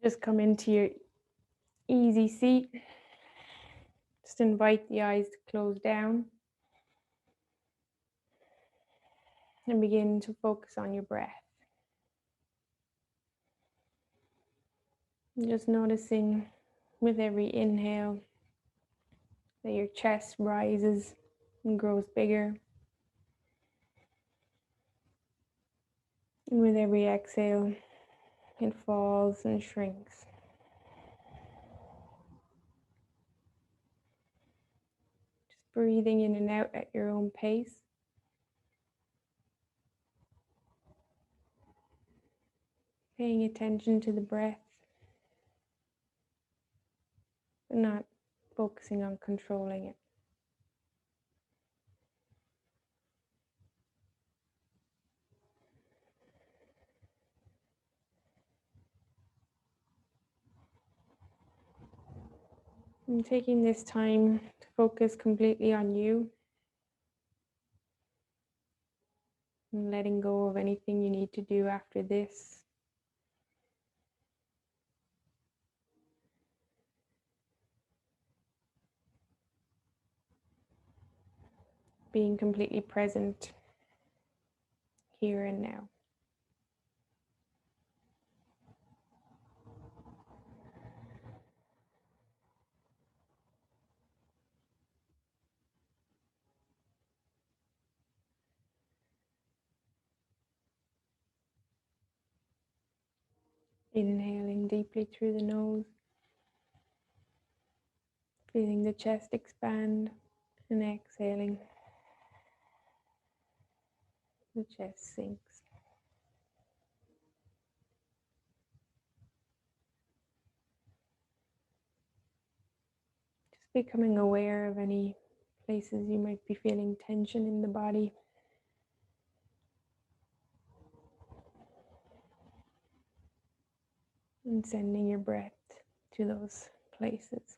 Just come into your easy seat. Just invite the eyes to close down and begin to focus on your breath. And just noticing with every inhale that your chest rises and grows bigger. And with every exhale, it falls and shrinks. Just breathing in and out at your own pace. Paying attention to the breath, but not focusing on controlling it. And taking this time to focus completely on you and letting go of anything you need to do after this. Being completely present here and now. Inhaling deeply through the nose, feeling the chest expand, and exhaling, the chest sinks. Just becoming aware of any places you might be feeling tension in the body. And sending your breath to those places.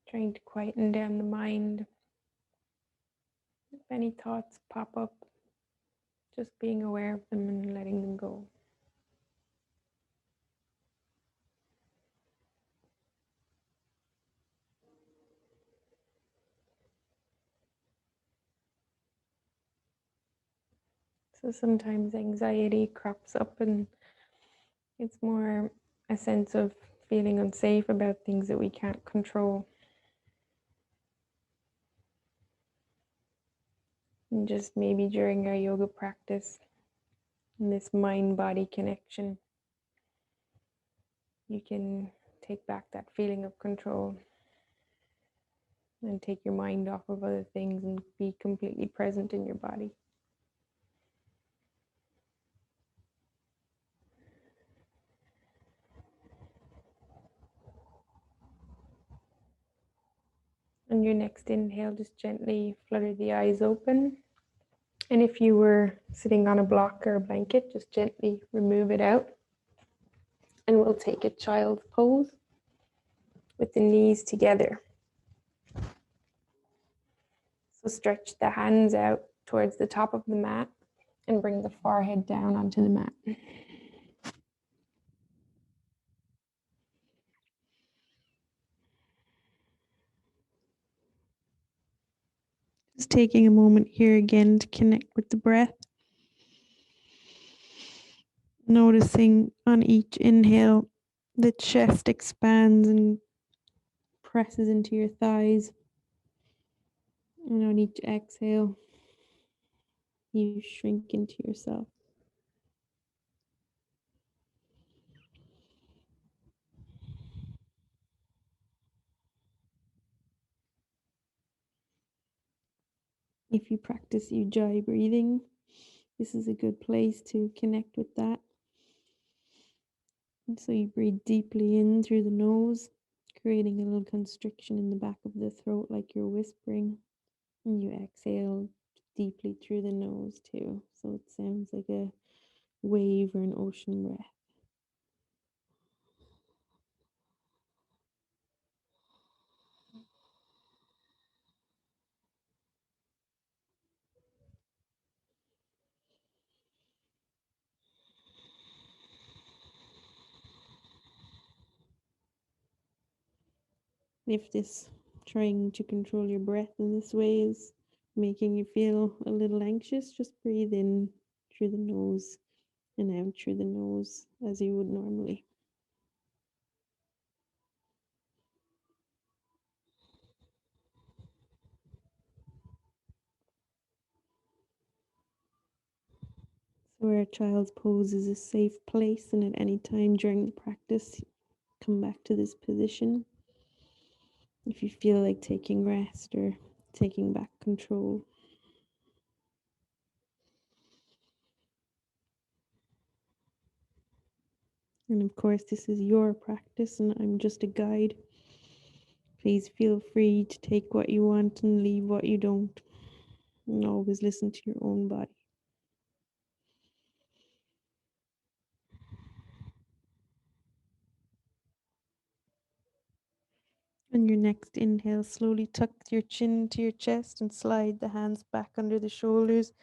Trying to quieten down the mind. If any thoughts pop up, just being aware of them and letting them go. So sometimes anxiety crops up and it's more a sense of feeling unsafe about things that we can't control. And just maybe during our yoga practice, in this mind-body connection, you can take back that feeling of control and take your mind off of other things and be completely present in your body. On your next inhale, just gently flutter the eyes open. And if you were sitting on a block or a blanket, just gently remove it out. And we'll take a child's pose with the knees together. So stretch the hands out towards the top of the mat and bring the forehead down onto the mat. Just taking a moment here again to connect with the breath. Noticing on each inhale, the chest expands and presses into your thighs. And on each exhale, you shrink into yourself. If you practice ujjayi breathing, this is a good place to connect with that. And so you breathe deeply in through the nose, creating a little constriction in the back of the throat like you're whispering. And you exhale deeply through the nose too. So it sounds like a wave or an ocean breath. If this trying to control your breath in this way is making you feel a little anxious, just breathe in through the nose and out through the nose as you would normally. So where a child's pose is a safe place, and at any time during the practice, come back to this position. If you feel like taking rest or taking back control. And of course, this is your practice, and I'm just a guide. Please feel free to take what you want and leave what you don't. And always listen to your own body. On your next inhale, slowly tuck your chin to your chest and slide the hands back under the shoulders,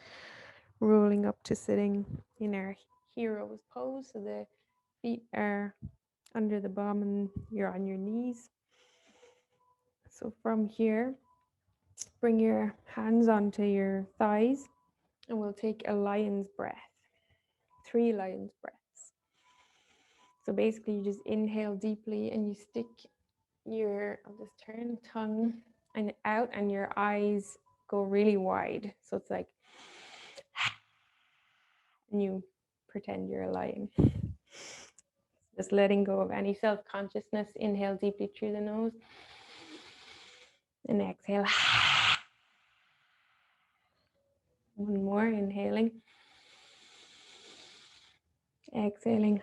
rolling up to sitting in our hero's pose. So the feet are under the bum and you're on your knees. So from here, bring your hands onto your thighs and we'll take a lion's breath, 3 lion's breaths. So basically, you just inhale deeply and you stick I'll just turn tongue and out, and your eyes go really wide. So it's like, and you pretend you're a lion. Just letting go of any self consciousness. Inhale deeply through the nose and exhale. One more, inhaling, exhaling,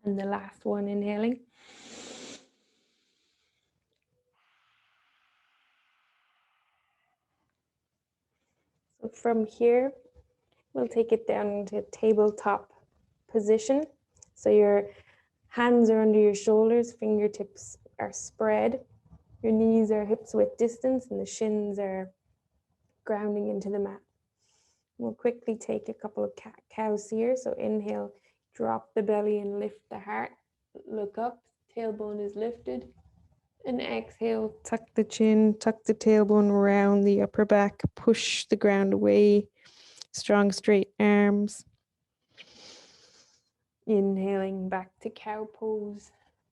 and the last one, inhaling. So from here, we'll take it down to tabletop position. So your hands are under your shoulders, fingertips are spread, your knees are hips width distance, and the shins are grounding into the mat. We'll quickly take a couple of cat-cows here. So inhale, drop the belly and lift the heart. Look up, tailbone is lifted. And exhale, tuck the chin, tuck the tailbone around the upper back, push the ground away, strong straight arms. Inhaling back to cow pose,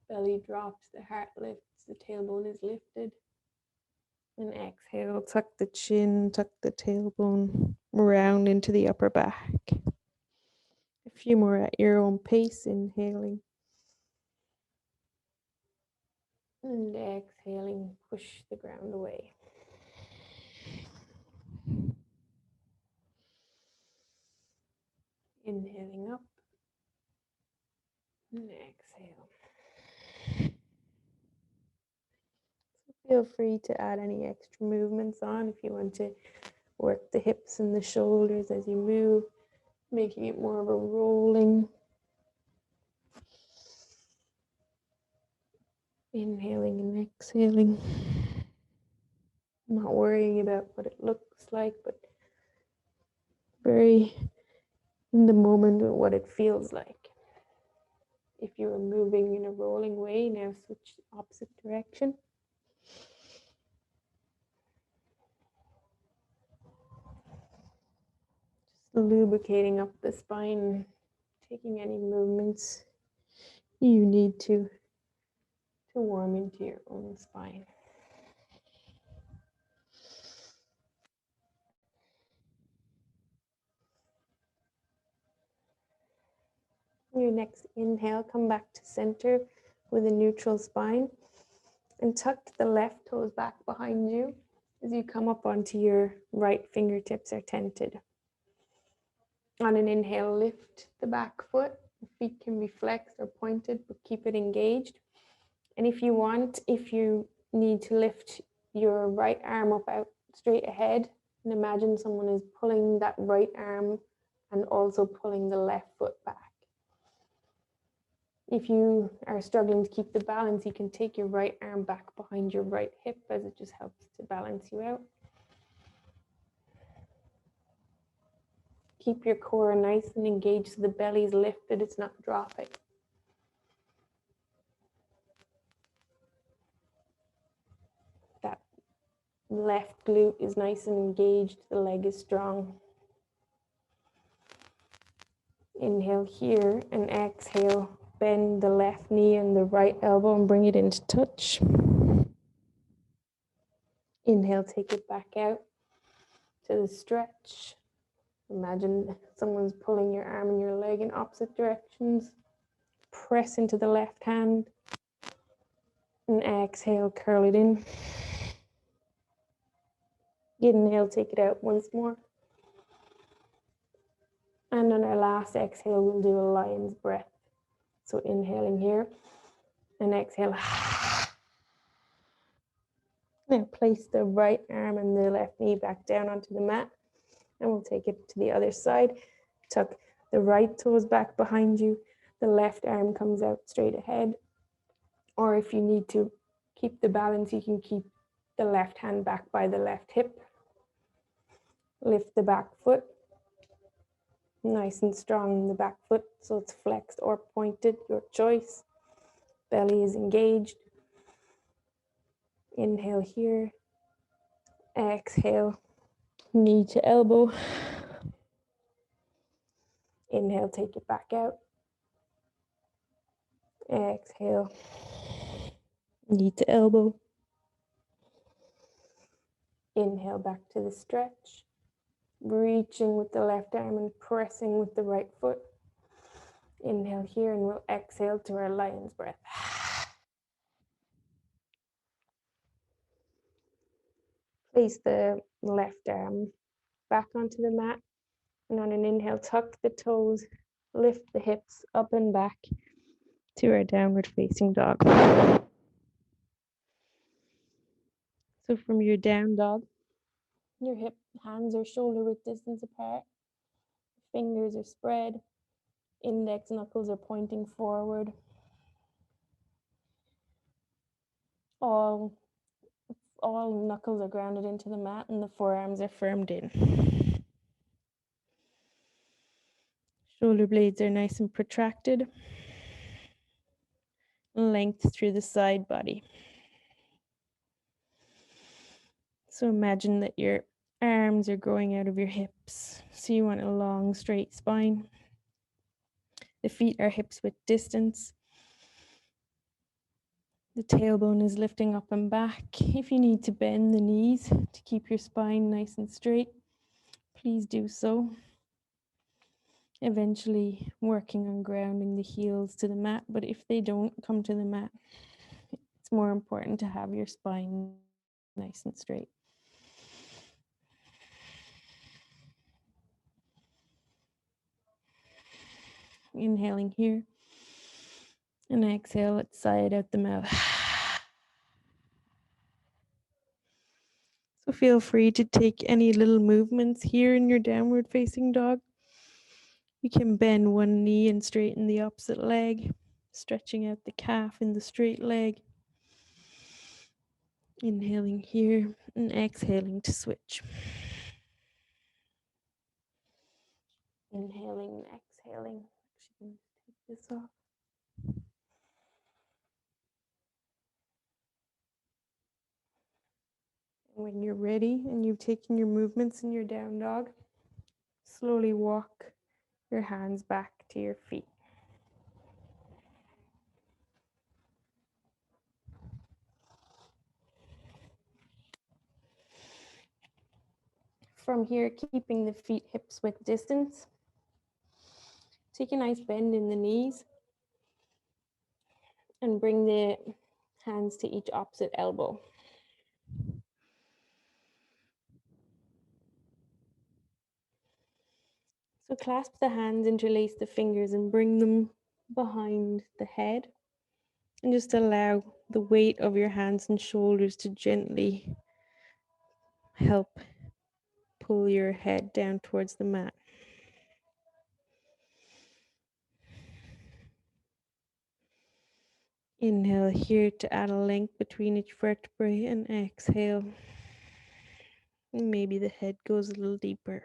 belly drops, the heart lifts, the tailbone is lifted. And exhale, tuck the chin, tuck the tailbone round into the upper back. A few more at your own pace, inhaling. And exhaling, push the ground away. Inhaling up. And exhale. Feel free to add any extra movements on if you want to work the hips and the shoulders as you move, making it more of a rolling. Inhaling and exhaling. Not worrying about what it looks like, but very in the moment with what it feels like. If you were moving in a rolling way, now switch opposite direction. Just lubricating up the spine, taking any movements you need to warm into your own spine. Your next inhale, come back to center with a neutral spine and tuck the left toes back behind you as you come up onto your right fingertips are tented. On an inhale, lift the back foot. The feet can be flexed or pointed, but keep it engaged. And if you need to lift your right arm up out straight ahead, And imagine someone is pulling that right arm and also pulling the left foot back. If you are struggling to keep the balance, you can take your right arm back behind your right hip, as it just helps to balance you out. Keep your core nice and engaged so the belly is lifted, it's not dropping. That left glute is nice and engaged, the leg is strong. Inhale here and exhale. Bend the left knee and the right elbow and bring it into touch. Inhale, take it back out to the stretch. Imagine someone's pulling your arm and your leg in opposite directions. Press into the left hand and exhale, curl it in. Inhale, take it out once more. And on our last exhale, we'll do a lion's breath. So inhaling here and exhale. Now place the right arm and the left knee back down onto the mat, and we'll take it to the other side. Tuck the right toes back behind you. The left arm comes out straight ahead. Or if you need to keep the balance, you can keep the left hand back by the left hip. Lift the back foot. Nice and strong in the back foot, so it's flexed or pointed, your choice. Belly is engaged. Inhale here. Exhale, knee to elbow. Inhale, take it back out. Exhale, knee to elbow. Inhale, back to the stretch. Reaching with the left arm and pressing with the right foot. Inhale here, and we'll exhale to our lion's breath. Place the left arm back onto the mat, and on an inhale, tuck the toes, lift the hips up and back to our downward facing dog. So from your down dog, your hip, hands are shoulder width distance apart, fingers are spread, index knuckles are pointing forward. All knuckles are grounded into the mat and the forearms are firmed in. Shoulder blades are nice and protracted. Length through the side body. So imagine that your arms are growing out of your hips. So you want a long, straight spine. The feet are hips width distance. The tailbone is lifting up and back. If you need to bend the knees to keep your spine nice and straight, please do so. Eventually working on grounding the heels to the mat, but if they don't come to the mat, it's more important to have your spine nice and straight. Inhaling here and exhale, let's sigh it out the mouth. So feel free to take any little movements here in your downward facing dog. You can bend one knee and straighten the opposite leg, stretching out the calf in the straight leg. Inhaling here and exhaling to switch. Inhaling and exhaling. Actually, take this off. When you're ready and you've taken your movements in your down dog, slowly walk your hands back to your feet. From here, keeping the feet hips width distance. Take a nice bend in the knees and bring the hands to each opposite elbow. So clasp the hands, interlace the fingers and bring them behind the head. And just allow the weight of your hands and shoulders to gently help pull your head down towards the mat. Inhale here to add a length between each vertebrae, and exhale. Maybe the head goes a little deeper.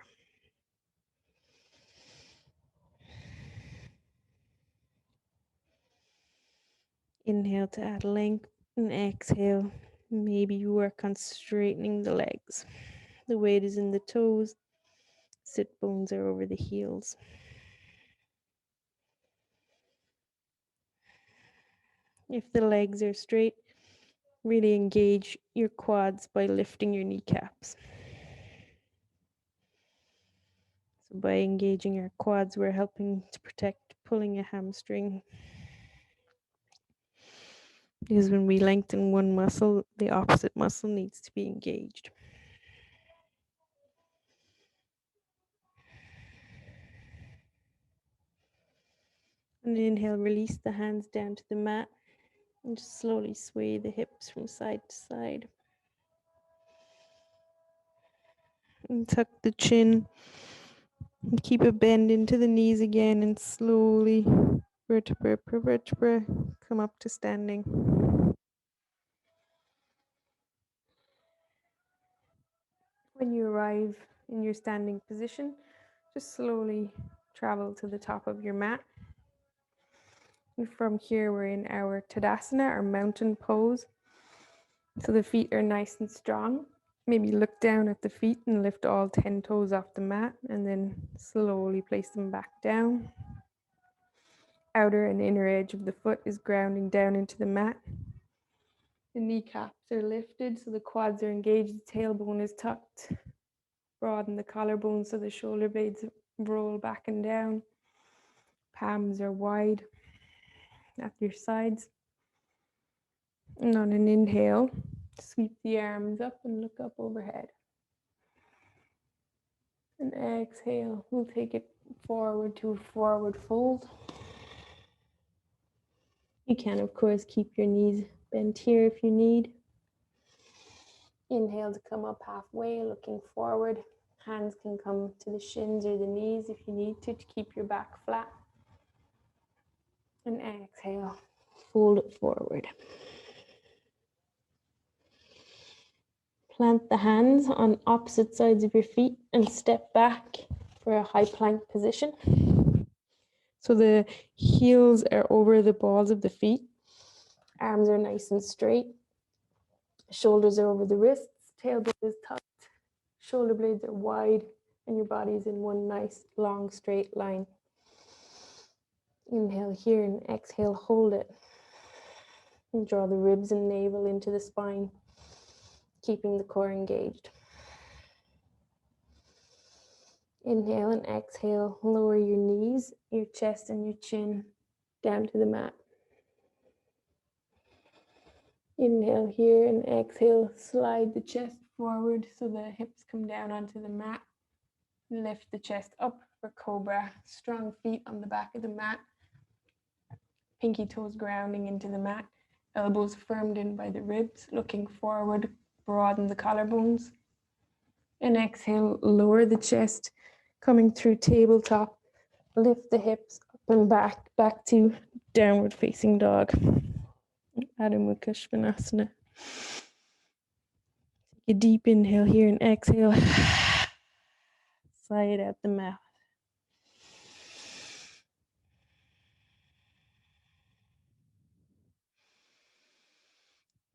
Inhale to add length, and exhale. Maybe you work on straightening the legs. The weight is in the toes. Sit bones are over the heels. If the legs are straight, really engage your quads by lifting your kneecaps. So by engaging our quads, we're helping to protect pulling a hamstring. Because when we lengthen one muscle, the opposite muscle needs to be engaged. And inhale, release the hands down to the mat and just slowly sway the hips from side to side. And tuck the chin and keep a bend into the knees again, and slowly, vertebra per vertebra, come up to standing. When you arrive in your standing position, just slowly travel to the top of your mat. And from here, we're in our Tadasana, our mountain pose. So the feet are nice and strong. Maybe look down at the feet and lift all 10 toes off the mat, and then slowly place them back down. Outer and inner edge of the foot is grounding down into the mat. The kneecaps are lifted, so the quads are engaged, the tailbone is tucked. Broaden the collarbone so the shoulder blades roll back and down. Palms are wide at your sides. And on an inhale, sweep the arms up and look up overhead. And exhale, we'll take it forward to a forward fold. You can, of course, keep your knees bent here if you need. Inhale to come up halfway, looking forward. Hands can come to the shins or the knees if you need to keep your back flat. And exhale, fold it forward. Plant the hands on opposite sides of your feet and step back for a high plank position. So the heels are over the balls of the feet. Arms are nice and straight. Shoulders are over the wrists. Tailbone is tucked. Shoulder blades are wide, and your body is in one nice long straight line. Inhale here and exhale, hold it. And draw the ribs and navel into the spine, keeping the core engaged. Inhale and exhale, lower your knees, your chest and your chin down to the mat. Inhale here and exhale, slide the chest forward so the hips come down onto the mat. Lift the chest up for cobra, strong feet on the back of the mat. Pinky toes grounding into the mat, elbows firmed in by the ribs, looking forward, broaden the collarbones. And exhale, lower the chest, coming through tabletop, lift the hips up and back to downward facing dog. Baddha Konasana. Take a deep inhale here and exhale. Sigh it out the mouth.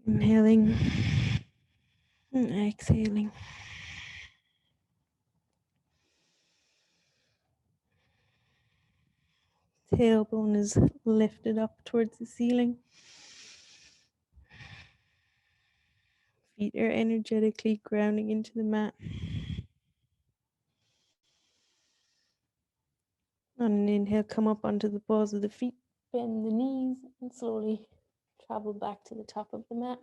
Inhaling and exhaling. Tailbone is lifted up towards the ceiling. Feet are energetically grounding into the mat. On an inhale, come up onto the balls of the feet, bend the knees, and slowly travel back to the top of the mat.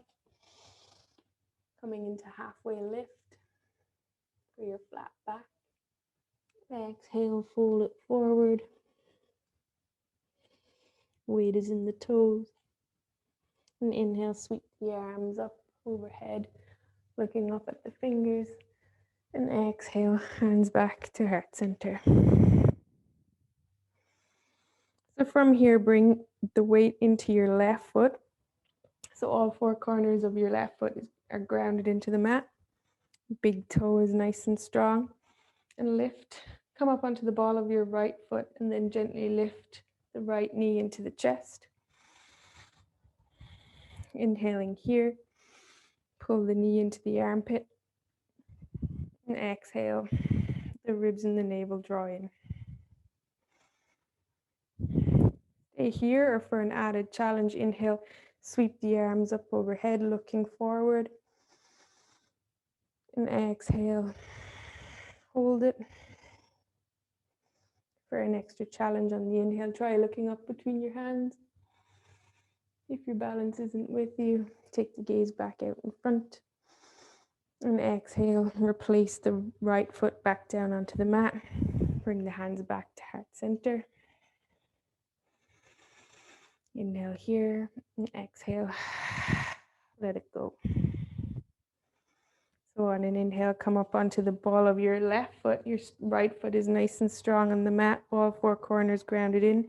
Coming into halfway lift for your flat back. Exhale, fold it forward. Weight is in the toes. And inhale, sweep the arms up overhead, looking up at the fingers. And exhale, hands back to heart center. So from here, bring the weight into your left foot. So all four corners of your left foot are grounded into the mat. Big toe is nice and strong. And lift, come up onto the ball of your right foot and then gently lift the right knee into the chest. Inhaling here, pull the knee into the armpit. And exhale, the ribs and the navel draw in. Stay here, or for an added challenge, inhale, sweep the arms up overhead, looking forward. And exhale, hold it. For an extra challenge on the inhale, try looking up between your hands. If your balance isn't with you, take the gaze back out in front. And exhale, replace the right foot back down onto the mat. Bring the hands back to heart center. Inhale here, and exhale, let it go. So on an inhale, come up onto the ball of your left foot. Your right foot is nice and strong on the mat, all four corners grounded in.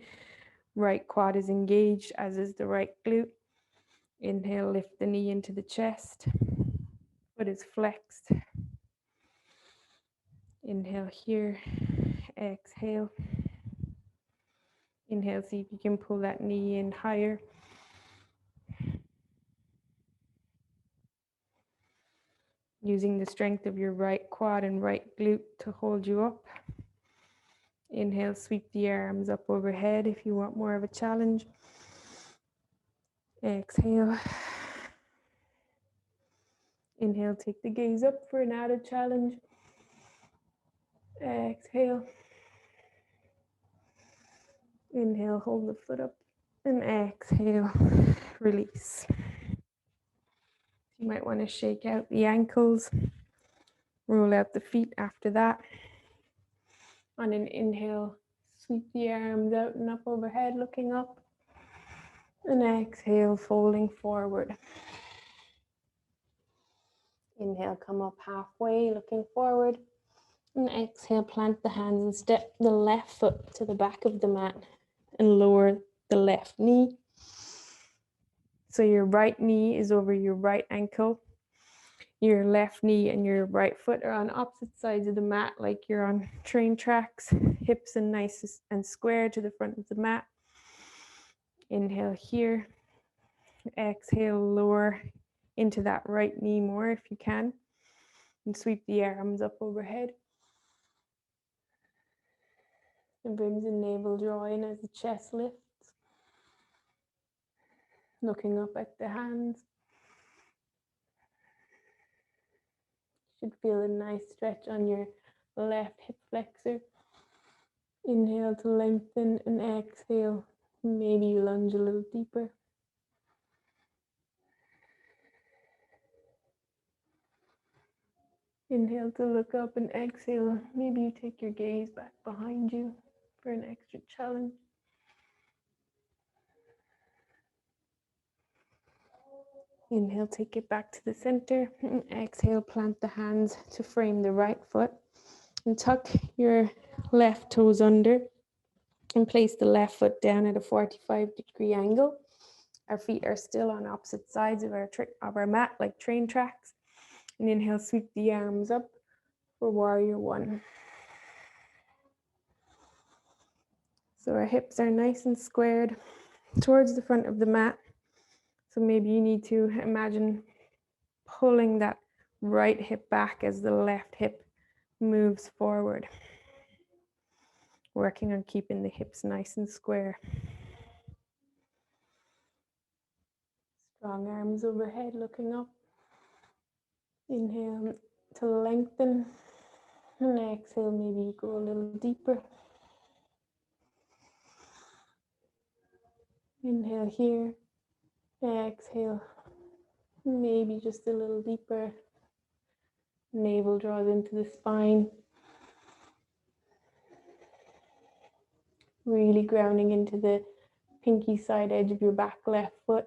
Right quad is engaged, as is the right glute. Inhale, lift the knee into the chest. Foot is flexed. Inhale here, exhale. Inhale, see if you can pull that knee in higher. Using the strength of your right quad and right glute to hold you up. Inhale, sweep the arms up overhead if you want more of a challenge. Exhale. Inhale, take the gaze up for an added challenge. Exhale. Inhale, hold the foot up. And exhale, release. You might want to shake out the ankles. Roll out the feet after that. On an inhale, sweep the arms out and up overhead, looking up. And exhale, folding forward. Inhale, come up halfway, looking forward. And exhale, plant the hands and step the left foot to the back of the mat and lower the left knee. So your right knee is over your right ankle. Your left knee and your right foot are on opposite sides of the mat, like you're on train tracks. Hips and nice and square to the front of the mat. Inhale here. Exhale, lower into that right knee more if you can. And sweep the arms up overhead. And ribs and navel draw in as the chest lifts. Looking up at the hands. Should feel a nice stretch on your left hip flexor. Inhale to lengthen and exhale. Maybe lunge a little deeper. Inhale to look up and exhale. Maybe you take your gaze back behind you for an extra challenge. Inhale, take it back to the center. And exhale, plant the hands to frame the right foot. And tuck your left toes under. And place the left foot down at a 45-degree angle. Our feet are still on opposite sides of our mat, like train tracks. And inhale, sweep the arms up for warrior one. So our hips are nice and squared towards the front of the mat. So maybe you need to imagine pulling that right hip back as the left hip moves forward. Working on keeping the hips nice and square. Strong arms overhead, looking up. Inhale to lengthen. And exhale, maybe you go a little deeper. Inhale here. Exhale. Maybe just a little deeper. Navel draws into the spine. Really grounding into the pinky side edge of your back left foot.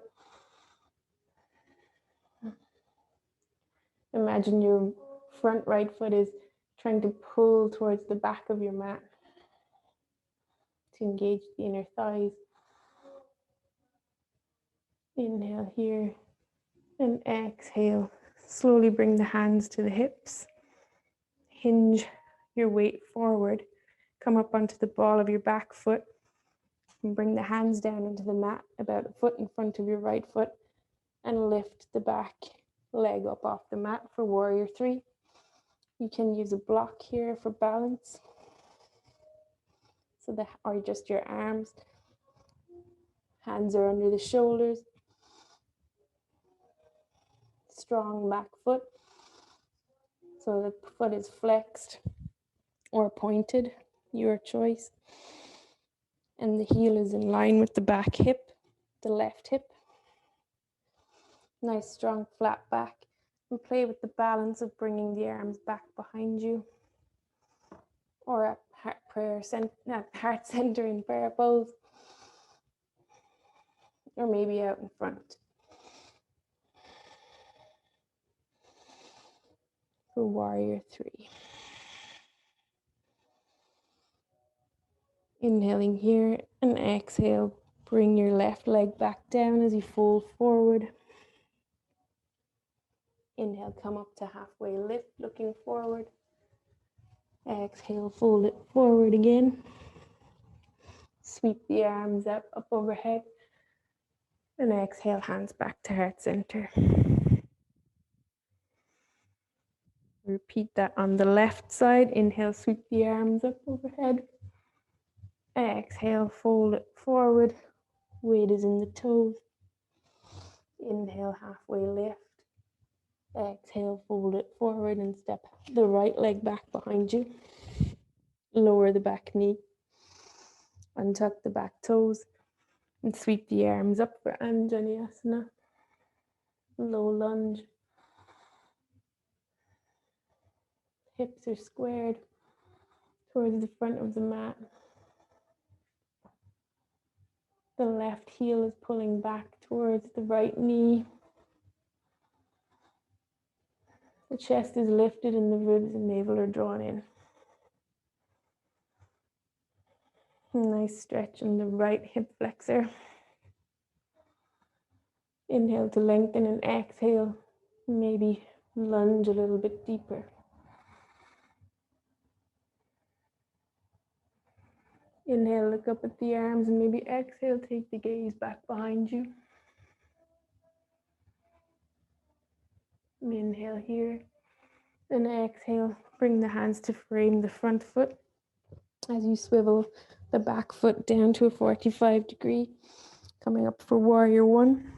Imagine your front right foot is trying to pull towards the back of your mat to engage the inner thighs. Inhale here and exhale. Slowly bring the hands to the hips. Hinge your weight forward. Come up onto the ball of your back foot and bring the hands down into the mat about a foot in front of your right foot and lift the back leg up off the mat for warrior 3. You can use a block here for balance. Or just your arms. Hands are under the shoulders. Strong back foot. So the foot is flexed or pointed, your choice. And the heel is in line with the back hip, the left hip. Nice strong flat back. And play with the balance of bringing the arms back behind you. Or at heart center in prayer pose. Or maybe out in front. For warrior 3. Inhaling here and exhale. Bring your left leg back down as you fold forward. Inhale, come up to halfway lift, looking forward. Exhale, fold it forward again. Sweep the arms up overhead. And exhale, hands back to heart center. Repeat that on the left side. Inhale, sweep the arms up overhead. Exhale, fold it forward. Weight is in the toes. Inhale, halfway lift. Exhale, fold it forward and step the right leg back behind you. Lower the back knee. Untuck the back toes. And sweep the arms up for Anjaneyasana. Low lunge. Hips are squared towards the front of the mat. The left heel is pulling back towards the right knee. The chest is lifted and the ribs and navel are drawn in. Nice stretch in the right hip flexor. Inhale to lengthen and exhale. Maybe lunge a little bit deeper. Inhale, look up at the arms and maybe exhale, take the gaze back behind you. Inhale here and exhale. Bring the hands to frame the front foot as you swivel the back foot down to a 45 degree. Coming up for warrior 1.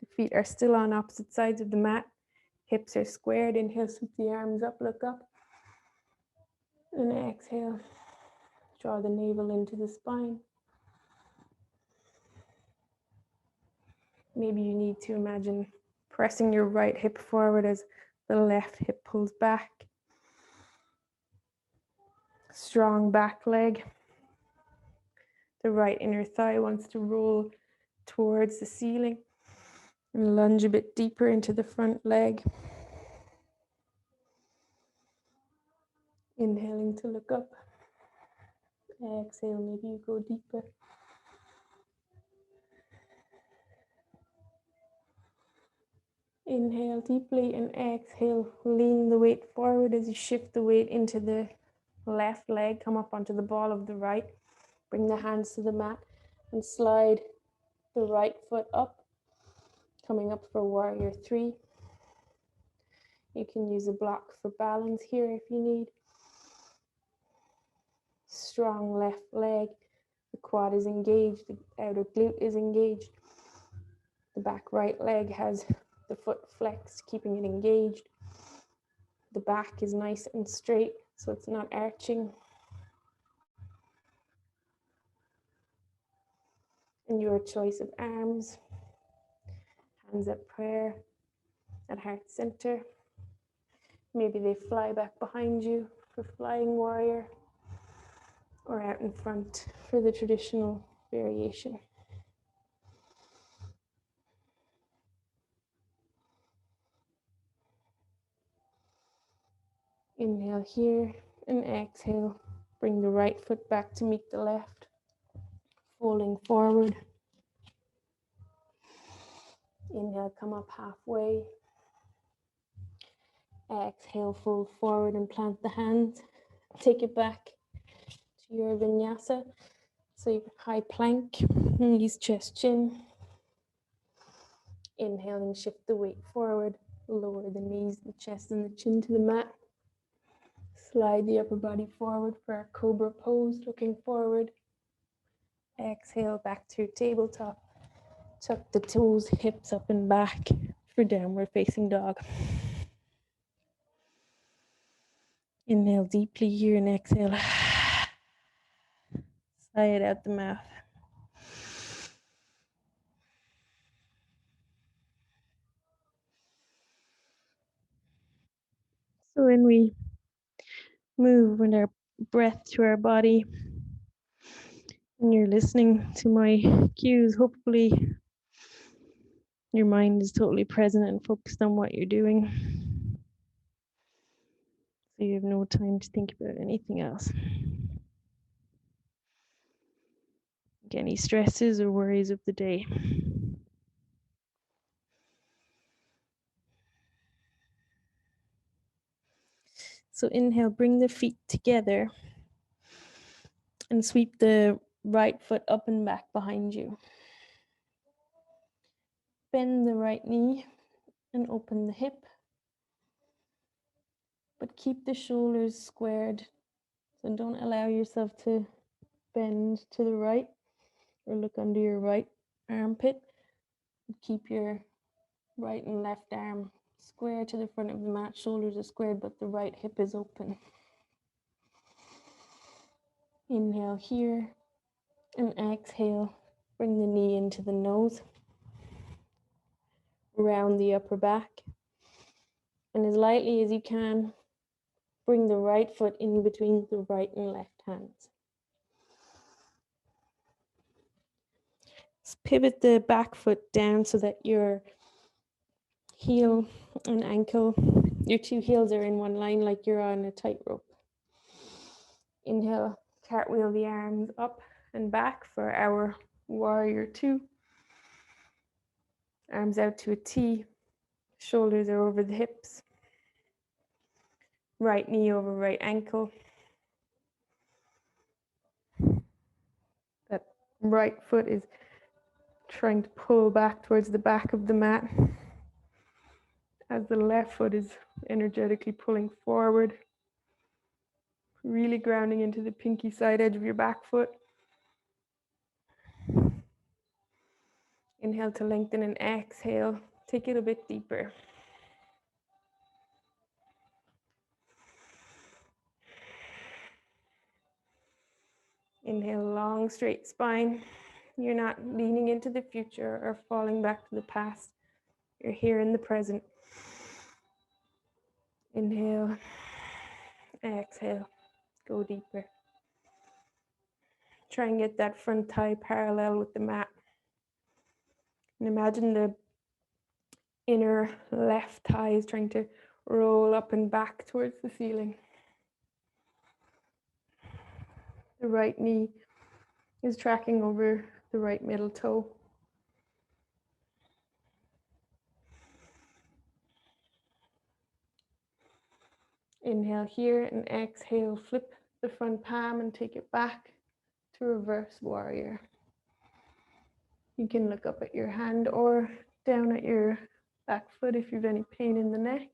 The feet are still on opposite sides of the mat. Hips are squared. Inhale, sweep the arms up, look up. And exhale, draw the navel into the spine. Maybe you need to imagine pressing your right hip forward as the left hip pulls back. Strong back leg. The right inner thigh wants to roll towards the ceiling and lunge a bit deeper into the front leg. Inhaling to look up. Exhale, maybe you go deeper. Inhale deeply and exhale. Lean the weight forward as you shift the weight into the left leg. Come up onto the ball of the right. Bring the hands to the mat and slide the right foot up. Coming up for warrior 3. You can use a block for balance here if you need. Strong left leg. The quad is engaged. The outer glute is engaged. The back right leg has the foot flexed, keeping it engaged. The back is nice and straight, so it's not arching. And your choice of arms. Hands at prayer, at heart center. Maybe they fly back behind you for flying warrior, or out in front for the traditional variation. Inhale here and exhale. Bring the right foot back to meet the left, folding forward. Inhale, come up halfway. Exhale, fold forward and plant the hands. Take it back to your vinyasa. So your high plank, knees, chest, chin. Inhale and shift the weight forward. Lower the knees, the chest, and the chin to the mat. Slide the upper body forward for our cobra pose, looking forward. Exhale, back to your tabletop. Tuck the toes, hips up and back for downward facing dog. Inhale deeply here and exhale. Sigh it out the mouth. So when we move with our breath to our body, and you're listening to my cues, hopefully your mind is totally present and focused on what you're doing. So you have no time to think about anything else. Any stresses or worries of the day. So inhale, bring the feet together and sweep the right foot up and back behind you. Bend the right knee and open the hip, but keep the shoulders squared. So don't allow yourself to bend to the right or look under your right armpit. Keep your right and left arm square to the front of the mat. Shoulders are squared, but the right hip is open. Inhale here and exhale. Bring the knee into the nose. Round the upper back. And as lightly as you can, bring the right foot in between the right and left hands. Pivot the back foot down so that your heel and ankle, your two heels are in one line like you're on a tightrope. Inhale, cartwheel the arms up and back for our warrior two. Arms out to a T, shoulders are over the hips. Right knee over right ankle. That right foot is trying to pull back towards the back of the mat as the left foot is energetically pulling forward, really grounding into the pinky side edge of your back foot. Inhale to lengthen and exhale. Take it a bit deeper. Inhale, long straight spine. You're not leaning into the future or falling back to the past. You're here in the present. Inhale, exhale, go deeper. Try and get that front thigh parallel with the mat. And imagine the inner left thigh is trying to roll up and back towards the ceiling. The right knee is tracking over the right middle toe. Inhale here and exhale, flip the front palm and take it back to reverse warrior. You can look up at your hand or down at your back foot if you have any pain in the neck.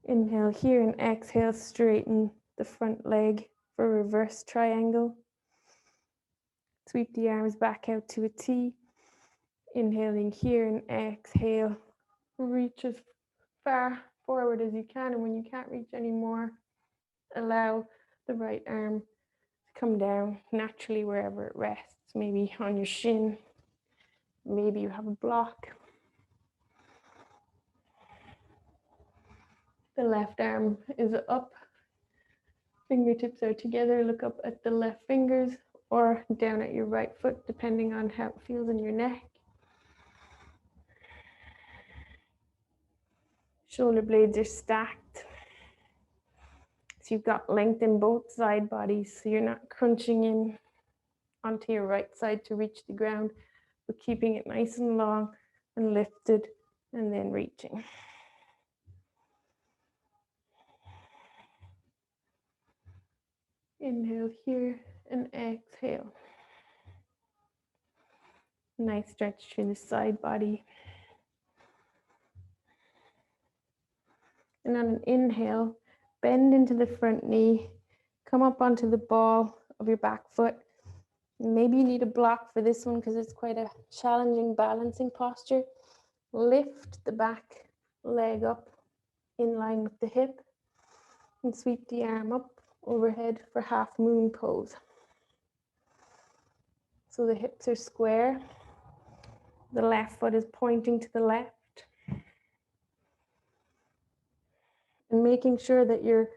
Inhale here and exhale, straighten the front leg for reverse triangle. Sweep the arms back out to a T. Inhaling here and exhale, reach as far forward as you can, and when you can't reach anymore, allow the right arm to come down naturally wherever it rests, maybe on your shin, maybe you have a block. The left arm is up, fingertips are together, look up at the left fingers or down at your right foot, depending on how it feels in your neck. Shoulder blades are stacked. So you've got length in both side bodies, so you're not crunching in onto your right side to reach the ground, but keeping it nice and long and lifted and then reaching. Inhale here and exhale. Nice stretch through the side body. And on an inhale, bend into the front knee, come up onto the ball of your back foot. Maybe you need a block for this one because it's quite a challenging balancing posture. Lift the back leg up in line with the hip and sweep the arm up overhead for half moon pose. So the hips are square. The left foot is pointing to the left. And making sure that your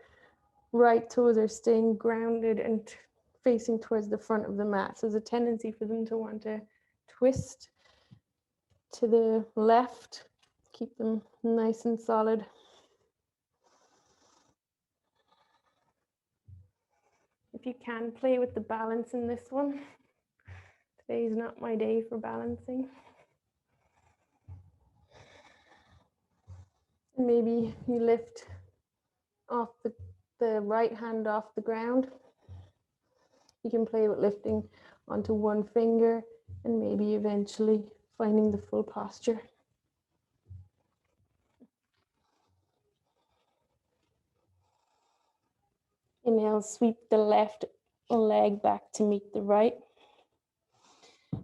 right toes are staying grounded and facing towards the front of the mat. So there's a tendency for them to want to twist to the left. Keep them nice and solid. If you can, play with the balance in this one. Today is not my day for balancing. And maybe you lift off the right hand off the ground. You can play with lifting onto one finger and maybe eventually finding the full posture. Inhale, sweep the left leg back to meet the right.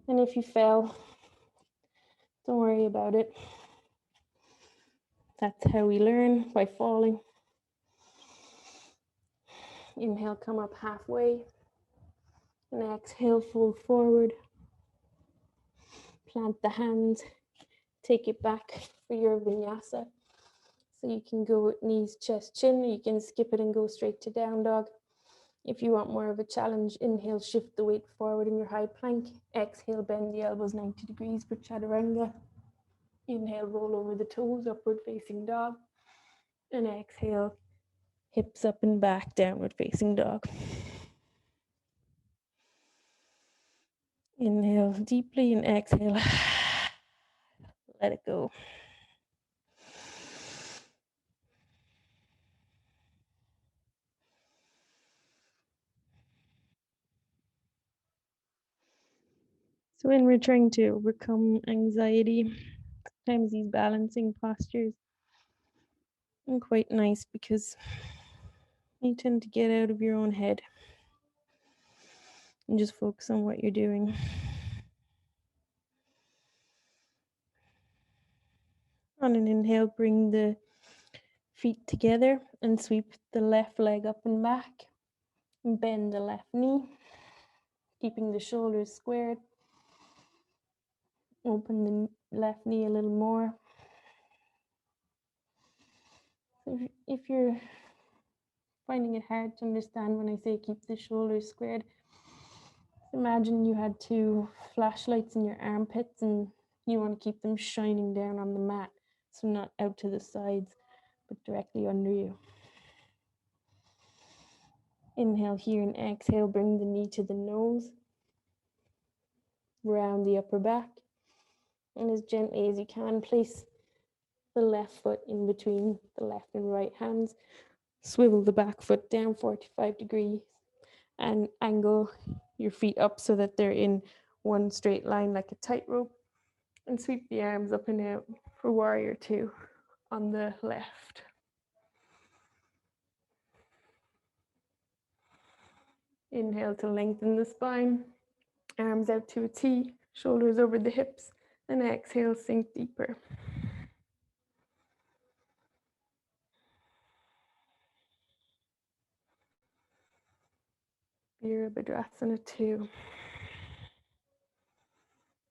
And if you fell, don't worry about it. That's how we learn, by falling. Inhale, come up halfway. And exhale, fold forward. Plant the hands. Take it back for your vinyasa. So you can go with knees, chest, chin. You can skip it and go straight to down dog. If you want more of a challenge, inhale, shift the weight forward in your high plank. Exhale, bend the elbows 90 degrees for chaturanga. Inhale, roll over the toes, upward facing dog. And exhale, hips up and back, downward facing dog. Inhale deeply and exhale. Let it go. So when we're trying to overcome anxiety, sometimes these balancing postures are quite nice because you tend to get out of your own head and just focus on what you're doing. On an inhale, bring the feet together and sweep the left leg up and back. And bend the left knee, keeping the shoulders squared. Open the left knee a little more. So if you're finding it hard to understand when I say keep the shoulders squared, imagine you had two flashlights in your armpits and you want to keep them shining down on the mat, so not out to the sides, but directly under you. Inhale here and exhale, bring the knee to the nose, round the upper back, and as gently as you can, place the left foot in between the left and right hands. Swivel the back foot down 45 degrees and angle your feet up so that they're in one straight line like a tightrope, and sweep the arms up and out for warrior two on the left. Inhale to lengthen the spine, arms out to a T, shoulders over the hips, and exhale, sink deeper. Virabhadrasana 2.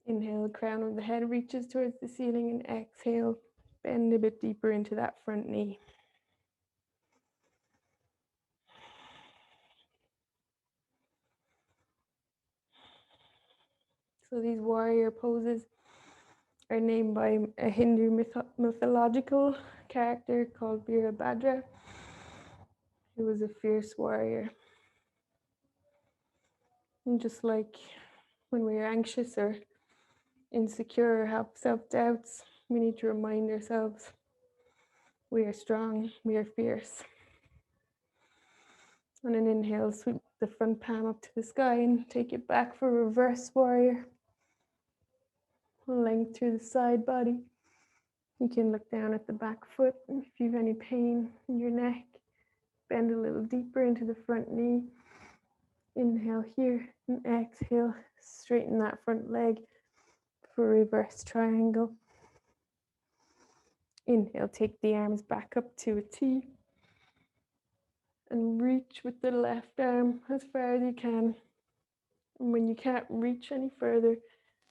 Inhale, crown of the head reaches towards the ceiling, and exhale, bend a bit deeper into that front knee. So these warrior poses are named by a Hindu mythological character called Baddha. He was a fierce warrior. And just like when we're anxious or insecure or have self-doubts, we need to remind ourselves we are strong, we are fierce. On an inhale, sweep the front palm up to the sky and take it back for reverse warrior. Length through the side body. You can look down at the back foot. If you have any pain in your neck, bend a little deeper into the front knee. Inhale here and exhale, straighten that front leg for reverse triangle. Inhale, take the arms back up to a T and reach with the left arm as far as you can. And when you can't reach any further,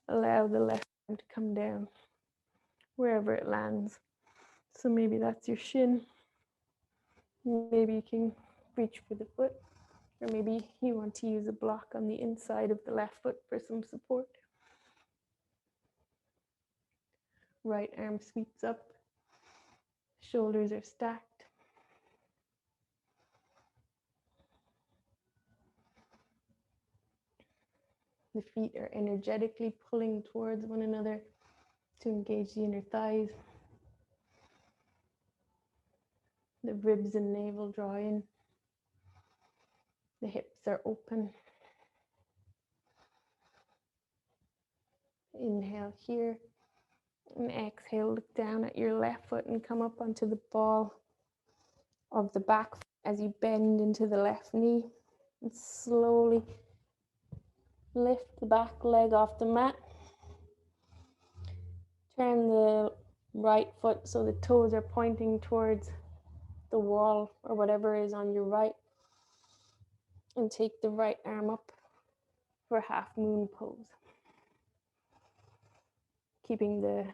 allow the left arm to come down wherever it lands. So maybe that's your shin. Maybe you can reach for the foot, or maybe you want to use a block on the inside of the left foot for some support. Right arm sweeps up, shoulders are stacked. The feet are energetically pulling towards one another to engage the inner thighs. The ribs and navel draw in. The hips are open. Inhale here and exhale, look down at your left foot and come up onto the ball of the back foot as you bend into the left knee and slowly lift the back leg off the mat. Turn the right foot so the toes are pointing towards the wall or whatever is on your right, and take the right arm up for half moon pose. Keeping the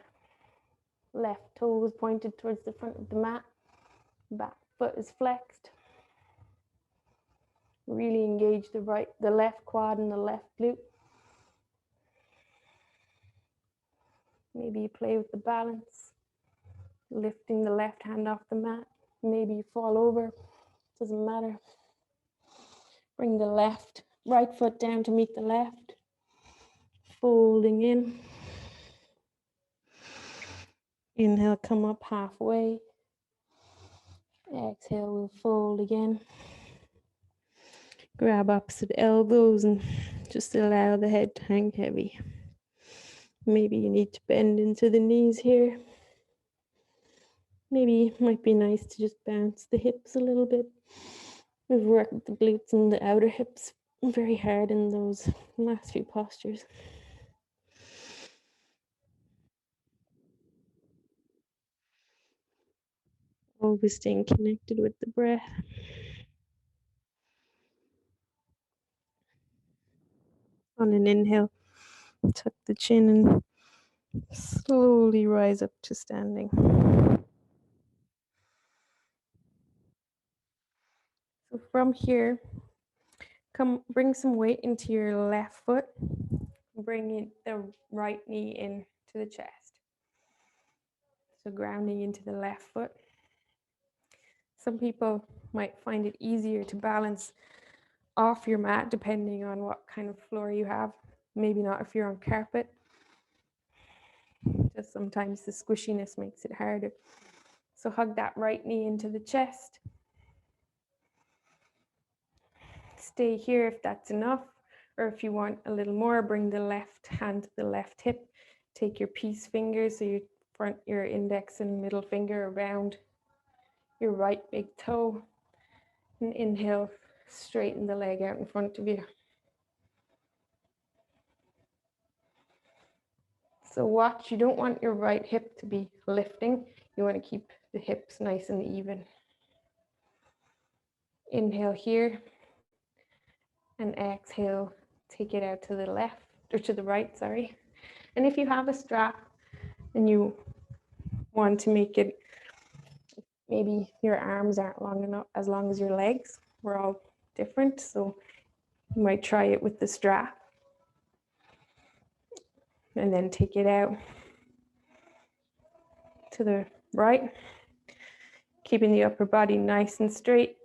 left toes pointed towards the front of the mat. Back foot is flexed. Really engage the left quad and the left glute. Maybe you play with the balance, lifting the left hand off the mat. Maybe you fall over, doesn't matter. Bring the right foot down to meet the left, folding in. Inhale, come up halfway. Exhale, we'll fold again. Grab opposite elbows and just allow the head to hang heavy. Maybe you need to bend into the knees here. Maybe it might be nice to just bounce the hips a little bit. We've worked the glutes and the outer hips very hard in those last few postures. Always staying connected with the breath. On an inhale, tuck the chin and slowly rise up to standing. So from here, bring some weight into your left foot. Bring the right knee into the chest. So grounding into the left foot. Some people might find it easier to balance off your mat depending on what kind of floor you have. Maybe not if you're on carpet. Just sometimes the squishiness makes it harder. So hug that right knee into the chest. Stay here if that's enough, or if you want a little more, bring the left hand to the left hip. Take your peace fingers, so your index and middle finger around your right big toe, and inhale, straighten the leg out in front of you. So watch, you don't want your right hip to be lifting. You want to keep the hips nice and even. Inhale here, and exhale, take it out to the left, or to the right, sorry. And if you have a strap and you want to make it, maybe your arms aren't long enough, as long as your legs, we're all different, so you might try it with the strap. And then take it out to the right. Keeping the upper body nice and straight.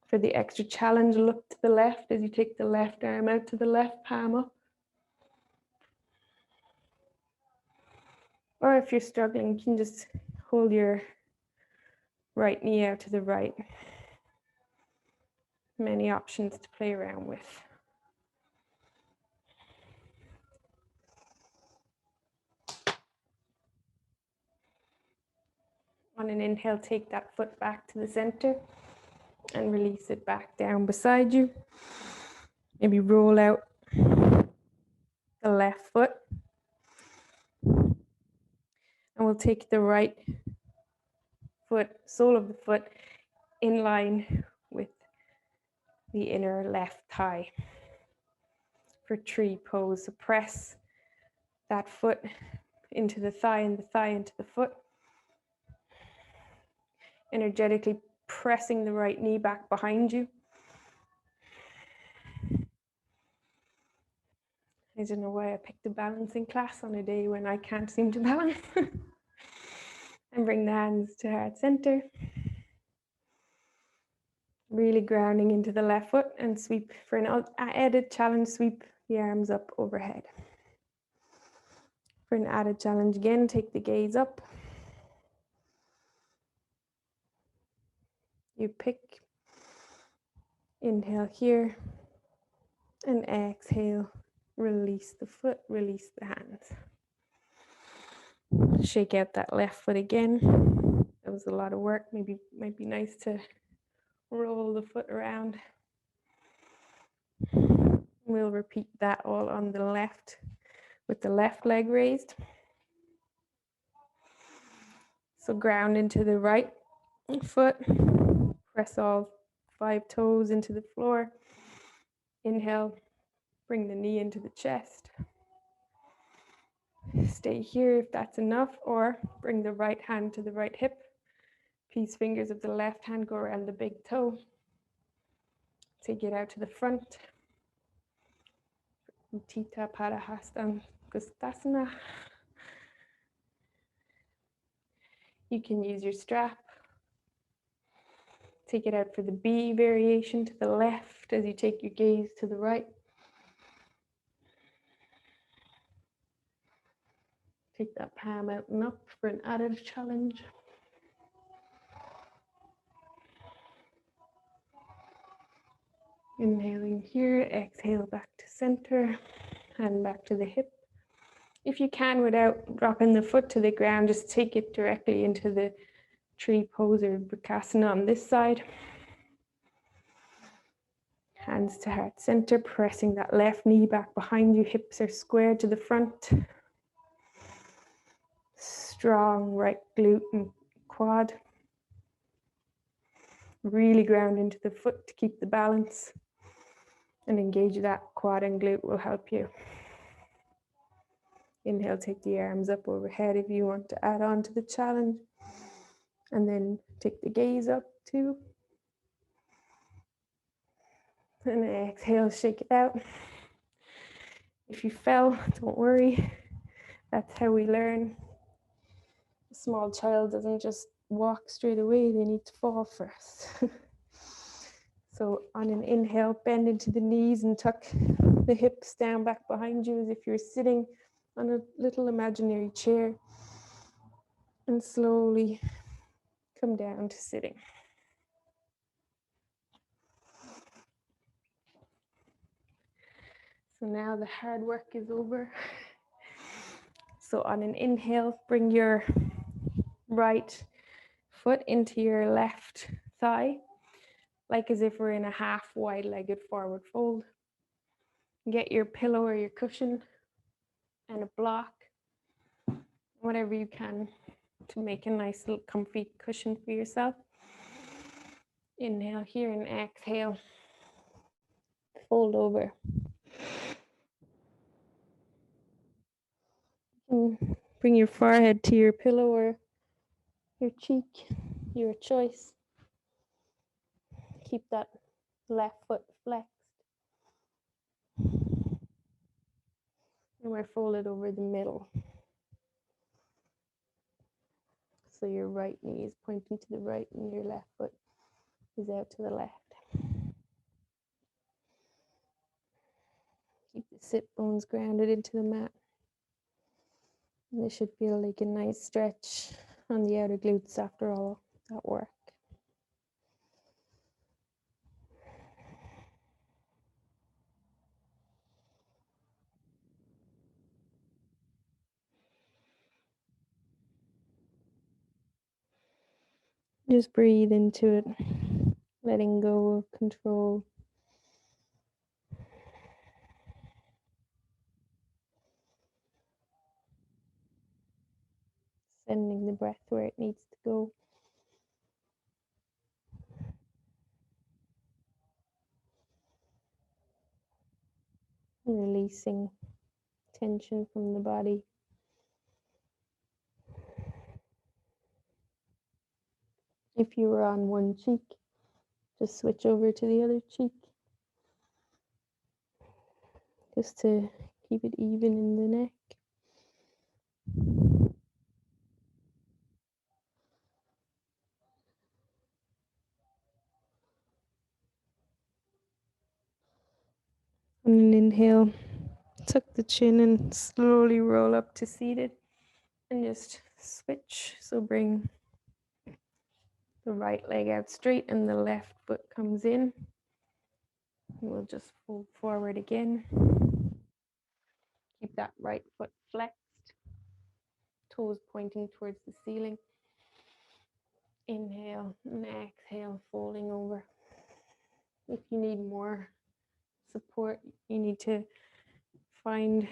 For the extra challenge, look to the left as you take the left arm out to the left, palm up. Or if you're struggling, you can just hold your right knee out to the right. Many options to play around with. On an inhale, take that foot back to the center and release it back down beside you. Maybe roll out the left foot. And we'll take the right foot, sole of the foot, in line with the inner left thigh for tree pose. So press that foot into the thigh and the thigh into the foot. Energetically pressing the right knee back behind you. I don't know why I picked a balancing class on a day when I can't seem to balance. And bring the hands to heart center. Really grounding into the left foot and sweep. For an added challenge, sweep the arms up overhead. For an added challenge again, take the gaze up. You pick. Inhale here. And exhale. Release the foot, release the hands. Shake out that left foot again. That was a lot of work. Maybe it might be nice to roll the foot around. We'll repeat that all on the left with the left leg raised. So ground into the right foot. Press all 5 toes into the floor. Inhale, bring the knee into the chest. Stay here if that's enough, or bring the right hand to the right hip. Peace fingers of the left hand go around the big toe. Take it out to the front. Utthita Padahastam Gustasana. You can use your strap. Take it out for the B variation to the left as you take your gaze to the right. Take that palm out and up for an added challenge. Inhaling here, exhale back to center, hand back to the hip. If you can, without dropping the foot to the ground, just take it directly into the tree pose or Baddha on this side. Hands to heart center, pressing that left knee back behind you. Hips are squared to the front. Strong right glute and quad. Really ground into the foot to keep the balance. And engage that quad and glute will help you. Inhale, take the arms up overhead if you want to add on to the challenge. And then take the gaze up too. And exhale, shake it out. If you fell, don't worry. That's how we learn. A small child doesn't just walk straight away, they need to fall first. So on an inhale, bend into the knees and tuck the hips down back behind you as if you're sitting on a little imaginary chair. And slowly come down to sitting. So now the hard work is over. So on an inhale, bring your right foot into your left thigh, like as if we're in a half wide-legged forward fold. Get your pillow or your cushion and a block, whatever you can to make a nice little comfy cushion for yourself. Inhale here and exhale. Fold over. And bring your forehead to your pillow or your cheek, your choice. Keep that left foot flexed. And we're folded over the middle. So your right knee is pointing to the right and your left foot is out to the left. Keep the sit bones grounded into the mat. And this should feel like a nice stretch on the outer glutes after all that work. Just breathe into it, letting go of control. Sending the breath where it needs to go. Releasing tension from the body. If you were on one cheek, just switch over to the other cheek. Just to keep it even in the neck. On an inhale, tuck the chin and slowly roll up to seated. And just switch. So bring the right leg out straight and the left foot comes in. We'll just fold forward again. Keep that right foot flexed. Toes pointing towards the ceiling. Inhale and exhale, folding over. If you need more support, you need to find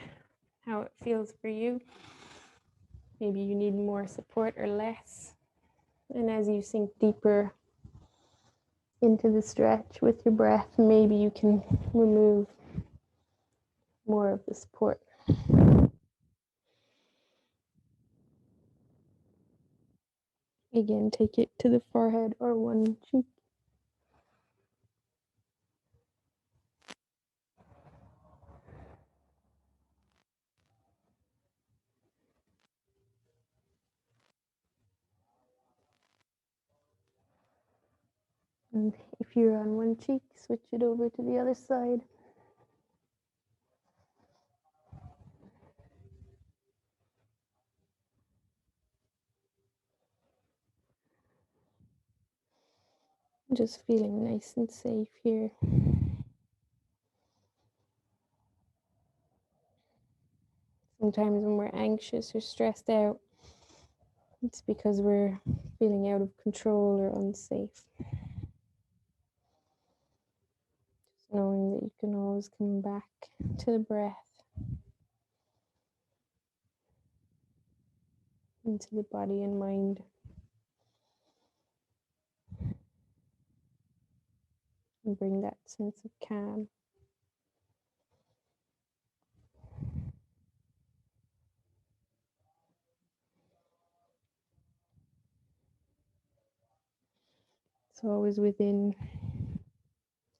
how it feels for you. Maybe you need more support or less. And as you sink deeper into the stretch with your breath, maybe you can remove more of the support. Again, take it to the forehead or one cheek. And if you're on one cheek, switch it over to the other side. Just feeling nice and safe here. Sometimes when we're anxious or stressed out, it's because we're feeling out of control or unsafe. Just knowing that you can always come back to the breath, into the body and mind. And bring that sense of calm. It's always within.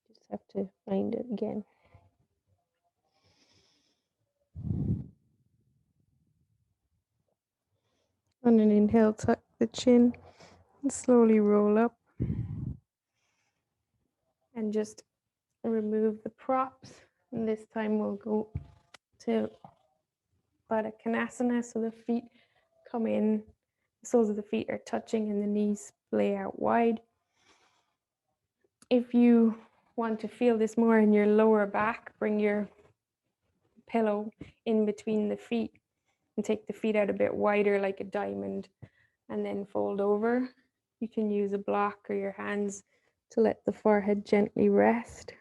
Just have to find it again. On an inhale, tuck the chin and slowly roll up. And just remove the props. And this time we'll go to Baddha Konasana. So the feet come in, the soles of the feet are touching and the knees lay out wide. If you want to feel this more in your lower back, bring your pillow in between the feet and take the feet out a bit wider like a diamond and then fold over. You can use a block or your hands to let the forehead gently rest.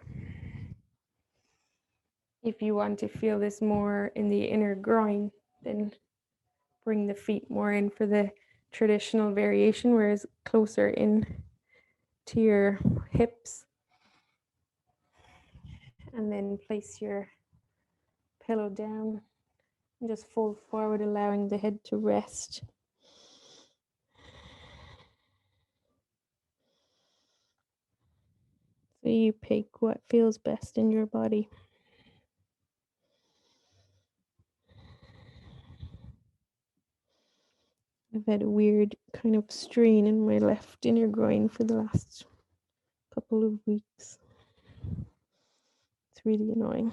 If you want to feel this more in the inner groin, then bring the feet more in for the traditional variation, whereas closer in to your hips. And then place your pillow down and just fold forward, allowing the head to rest. So you pick what feels best in your body. I've had a weird kind of strain in my left inner groin for the last couple of weeks. It's really annoying.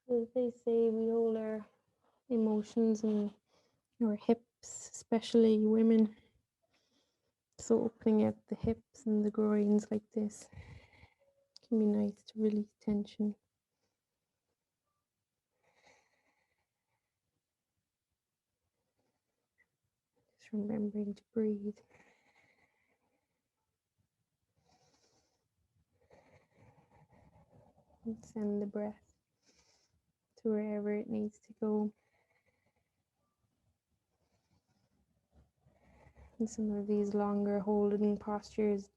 As they say, we hold our emotions in our hips, especially women. So opening out the hips and the groins like this can be nice to release tension. Just remembering to breathe. And send the breath to wherever it needs to go. In some of these longer holding postures,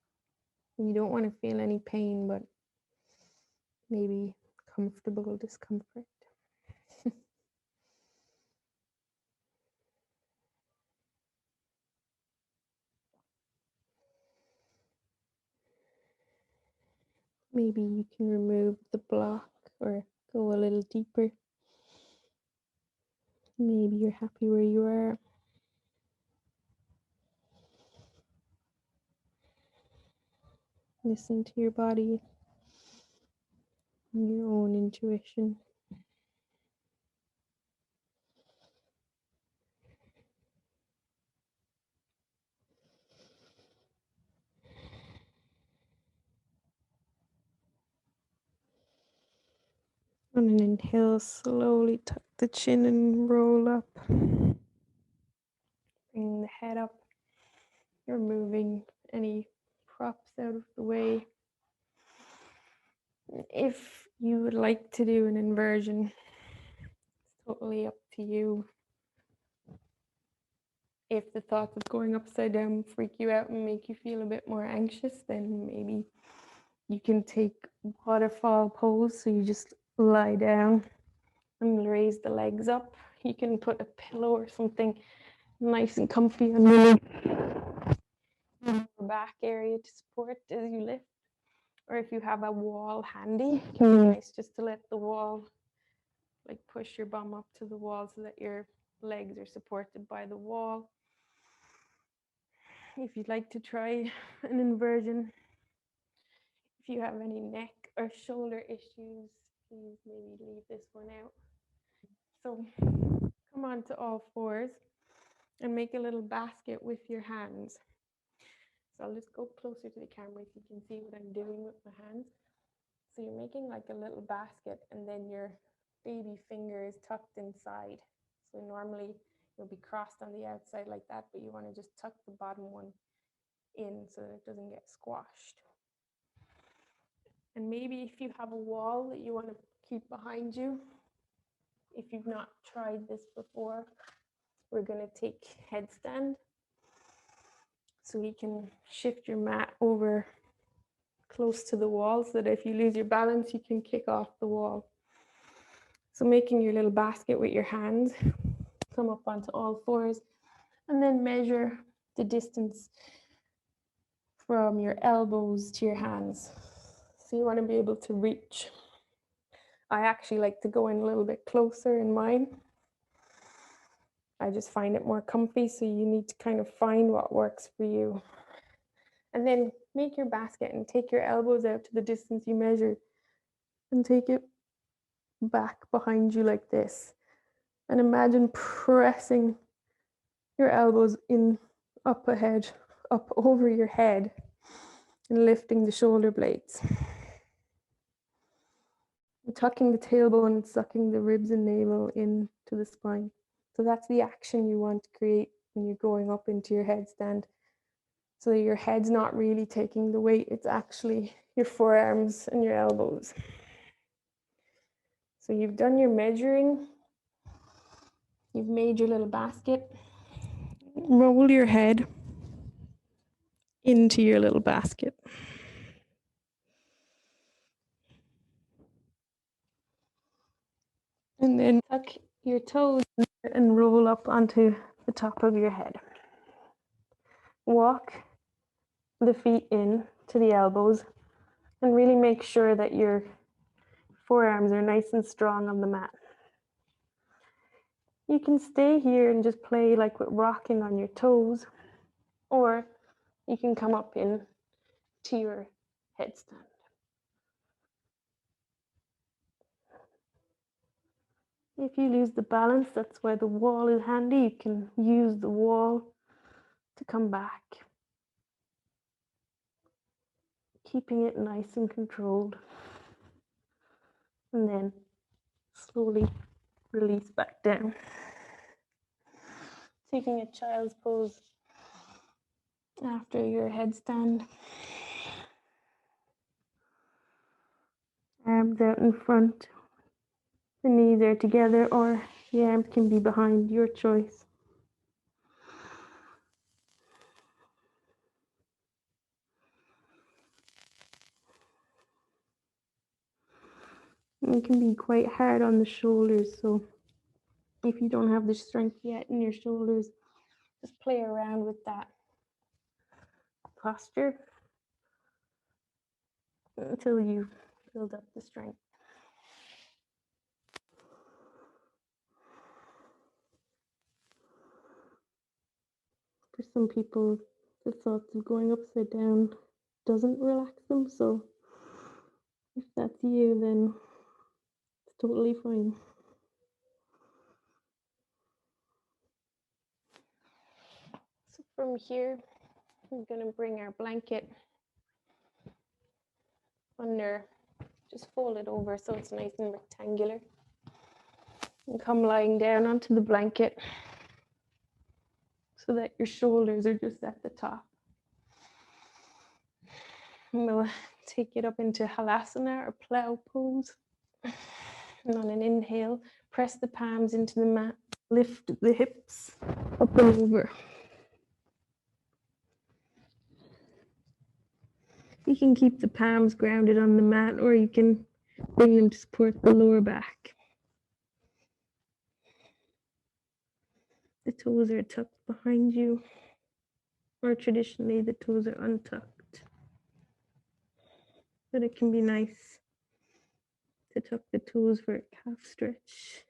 you don't want to feel any pain, but maybe comfortable discomfort. Maybe you can remove the block or go a little deeper. Maybe you're happy where you are. Listen to your body and your own intuition. On an inhale, slowly tuck the chin and roll up. Bring the head up. You're moving any props out of the way. If you would like to do an inversion, it's totally up to you. If the thoughts of going upside down freak you out and make you feel a bit more anxious, then maybe you can take waterfall pose. So you just lie down and raise the legs up. You can put a pillow or something nice and comfy underneath your back area to support as you lift. Or if you have a wall handy, it can be nice just to let the wall, like push your bum up to the wall so that your legs are supported by the wall. If you'd like to try an inversion, if you have any neck or shoulder issues, please maybe leave this one out. So come on to all fours and make a little basket with your hands. So I'll just go closer to the camera so you can see what I'm doing with my hands. So you're making like a little basket and then your baby finger is tucked inside. So normally you'll be crossed on the outside like that, but you want to just tuck the bottom one in so that it doesn't get squashed. And maybe if you have a wall that you want to keep behind you, if you've not tried this before, we're going to take headstand. So you can shift your mat over close to the wall so that if you lose your balance, you can kick off the wall. So making your little basket with your hands, come up onto all fours, and then measure the distance from your elbows to your hands. So you want to be able to reach. I actually like to go in a little bit closer in mine. I just find it more comfy, so you need to kind of find what works for you. And then make your basket and take your elbows out to the distance you measured and take it back behind you like this. And imagine pressing your elbows in up ahead, up over your head, and lifting the shoulder blades. And tucking the tailbone and sucking the ribs and navel into the spine. So that's the action you want to create when you're going up into your headstand. So your head's not really taking the weight, it's actually your forearms and your elbows. So you've done your measuring, you've made your little basket. Roll your head into your little basket. And then tuck your toes and roll up onto the top of your head. Walk the feet in to the elbows and really make sure that your forearms are nice and strong on the mat. You can stay here and just play like with rocking on your toes, or you can come up in to your headstand. If you lose the balance, that's why the wall is handy. You can use the wall to come back, keeping it nice and controlled. And then slowly release back down. Taking a child's pose after your headstand. Arms out in front. The knees are together, or the arms can be behind, your choice. It can be quite hard on the shoulders, so if you don't have the strength yet in your shoulders, just play around with that posture until you build up the strength. For some people, the thoughts of going upside down doesn't relax them, so if that's you, then it's totally fine. So from here, we're going to bring our blanket under, just fold it over so it's nice and rectangular, and come lying down onto the blanket so that your shoulders are just at the top. And we'll take it up into halasana or plough pose. And on an inhale, press the palms into the mat, lift the hips up and over. You can keep the palms grounded on the mat, or you can bring them to support the lower back. The toes are tucked behind you, or traditionally the toes are untucked. But it can be nice to tuck the toes for a calf stretch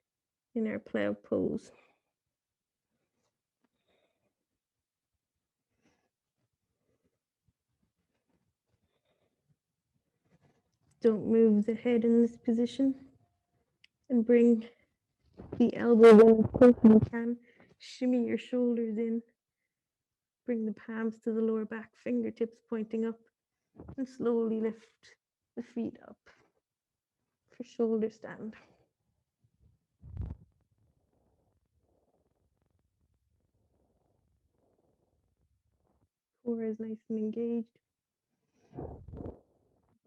in our plough pose. Don't move the head in this position, and bring the elbows in as close as you can. Shimmy your shoulders in. Bring the palms to the lower back, fingertips pointing up, and slowly lift the feet up for shoulder stand. Core is nice and engaged.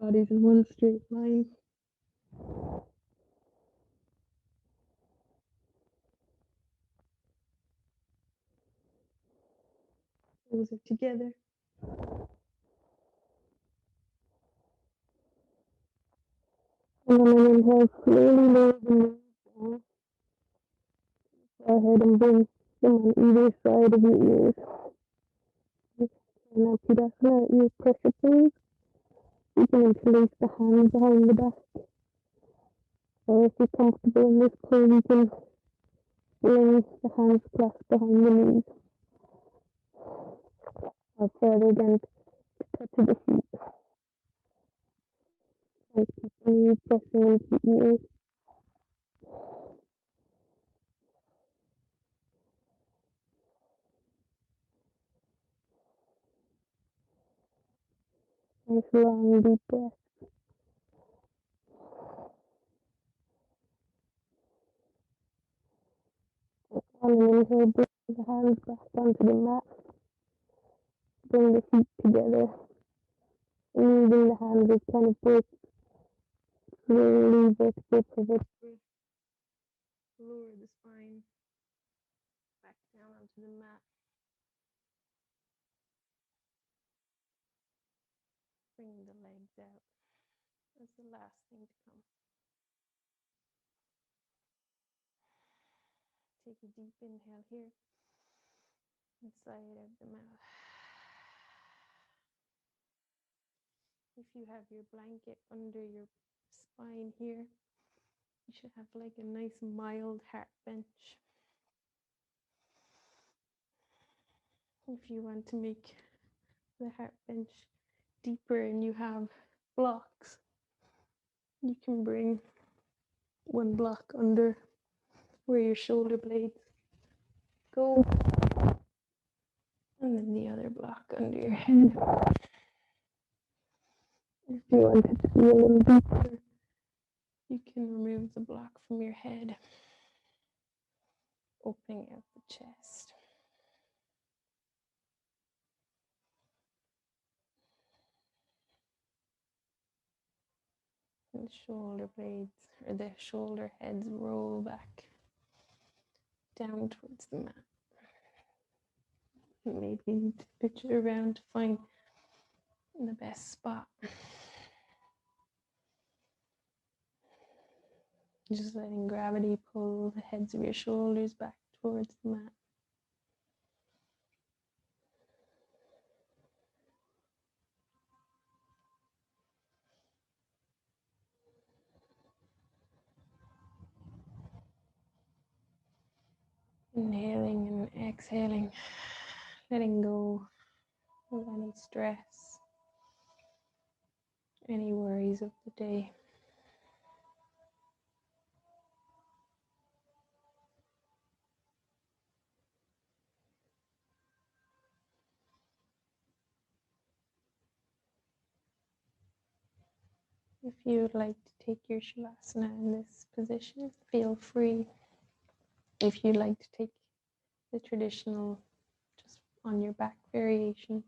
Body's in one straight line. Toes are together. And then an inhale, slowly lower the knees down. Go ahead and bring them on either side of your ears. Now, Pudasana, your pressure pose. You can interlace the hands behind the back. Or if you're comfortable in this pose, you can bring the hands clasped behind the knees. Or further again, touch of the feet. And continue pressing into the ears. Nice long deep breath. On an inhale, bring the hands back onto the mat. Bring the feet together. And using the hands as kind of both slowly vertical pivot. Lower the spine back down onto the mat. bring the legs out as the last thing to come. Take a deep inhale here and sigh it out the mouth. If you have your blanket under your spine here, you should have like a nice mild heart bench. If you want to make the heart bench deeper and you have blocks, you can bring one block under where your shoulder blades go, and then the other block under your head. If you want it to be a little deeper, you can remove the block from your head, opening out the chest. And the shoulder blades, or the shoulder heads, roll back down towards the mat. And maybe you need to pitch it around to find the best spot. Just letting gravity pull the heads of your shoulders back towards the mat. Inhaling and exhaling, letting go of any stress, any worries of the day. If you would like to take your Savasana in this position, feel free. If you'd like to take the traditional just on your back variation,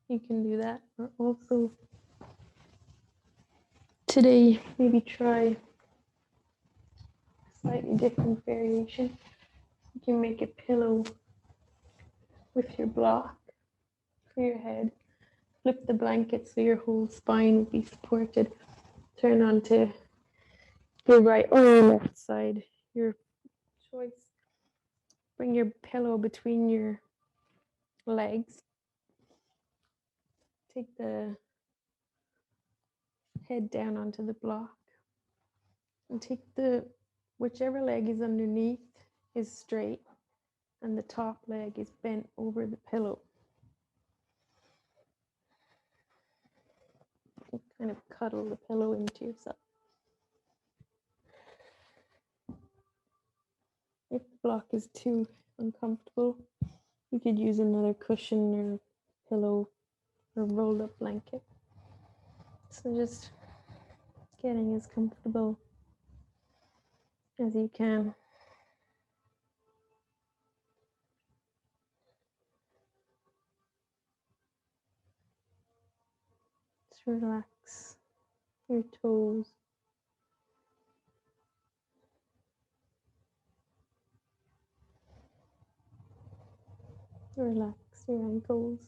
you can do that. Or also today, maybe try a slightly different variation. You can make a pillow with your block for your head. Flip the blanket so your whole spine will be supported. Turn onto your right or your left side, your choice. Bring your pillow between your legs. Take the head down onto the block and take whichever leg is underneath is straight and the top leg is bent over the pillow. You kind of cuddle the pillow into yourself. If the block is too uncomfortable, you could use another cushion or pillow or rolled up blanket. So just getting as comfortable as you can. Just relax your toes. Relax your ankles.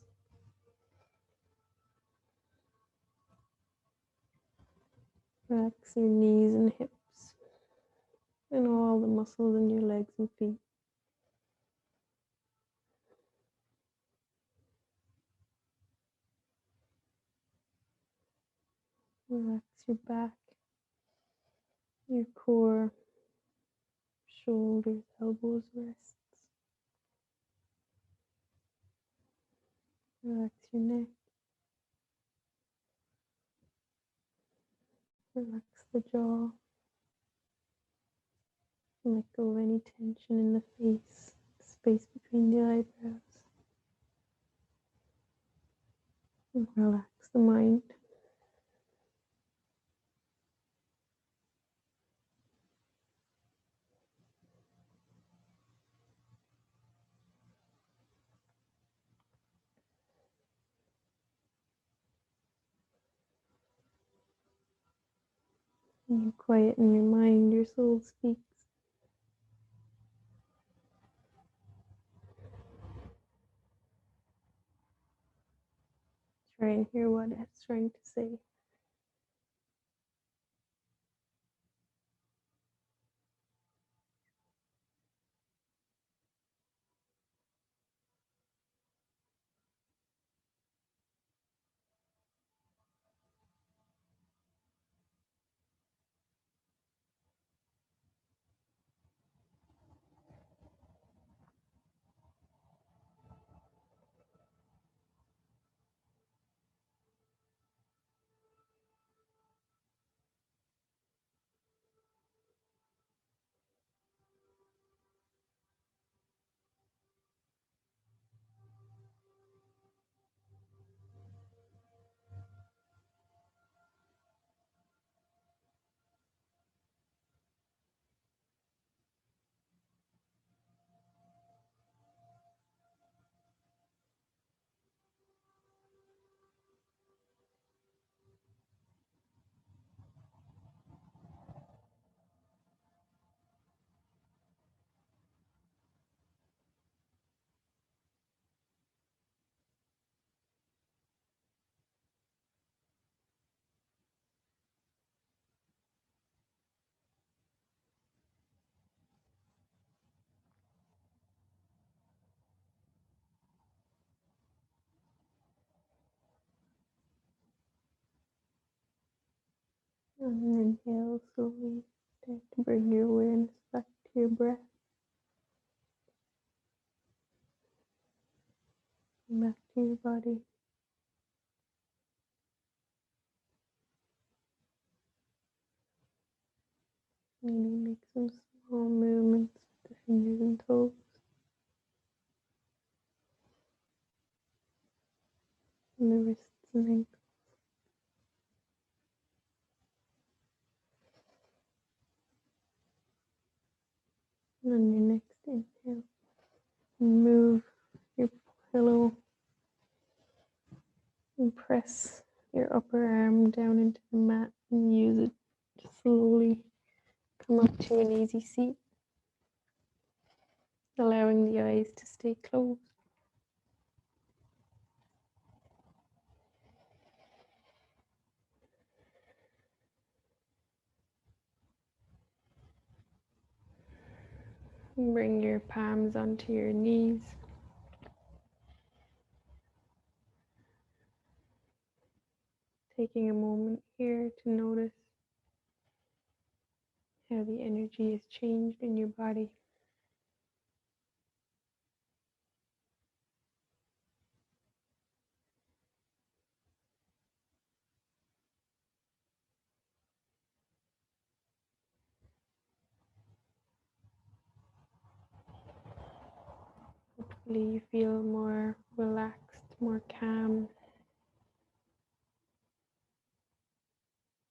Relax your knees and hips and all the muscles in your legs and feet. Relax your back, your core, shoulders, elbows, wrists. Relax your neck. Relax the jaw. Let go of any tension in the face, space between the eyebrows. And relax the mind. When you quieten your mind, your soul speaks. Try and hear what it's trying to say. And inhale slowly. Start to bring your awareness back to your breath. Back to your body. Maybe make some small movements with the fingers and toes. And the wrists and ankles. And on your next inhale, move your pillow and press your upper arm down into the mat and use it to slowly come up to an easy seat, allowing the eyes to stay closed. And bring your palms onto your knees. Taking a moment here to notice how the energy has changed in your body. Hopefully you feel more relaxed, more calm,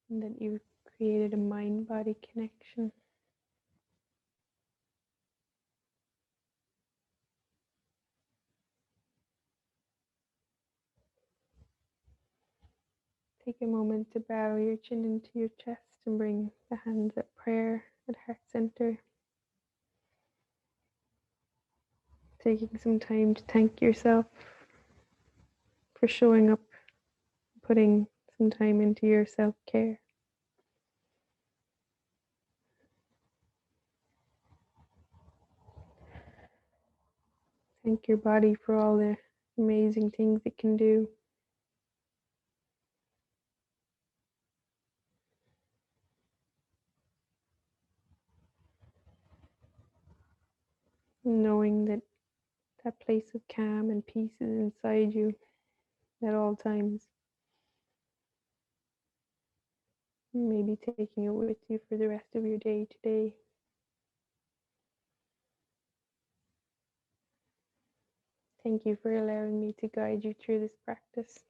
and that you've created a mind-body connection. Take a moment to bow your chin into your chest and bring the hands at prayer at heart center. Taking some time to thank yourself for showing up, putting some time into your self-care. Thank your body for all the amazing things it can do. Knowing that that place of calm and peace is inside you at all times. Maybe taking it with you for the rest of your day today. Thank you for allowing me to guide you through this practice.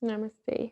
Namaste.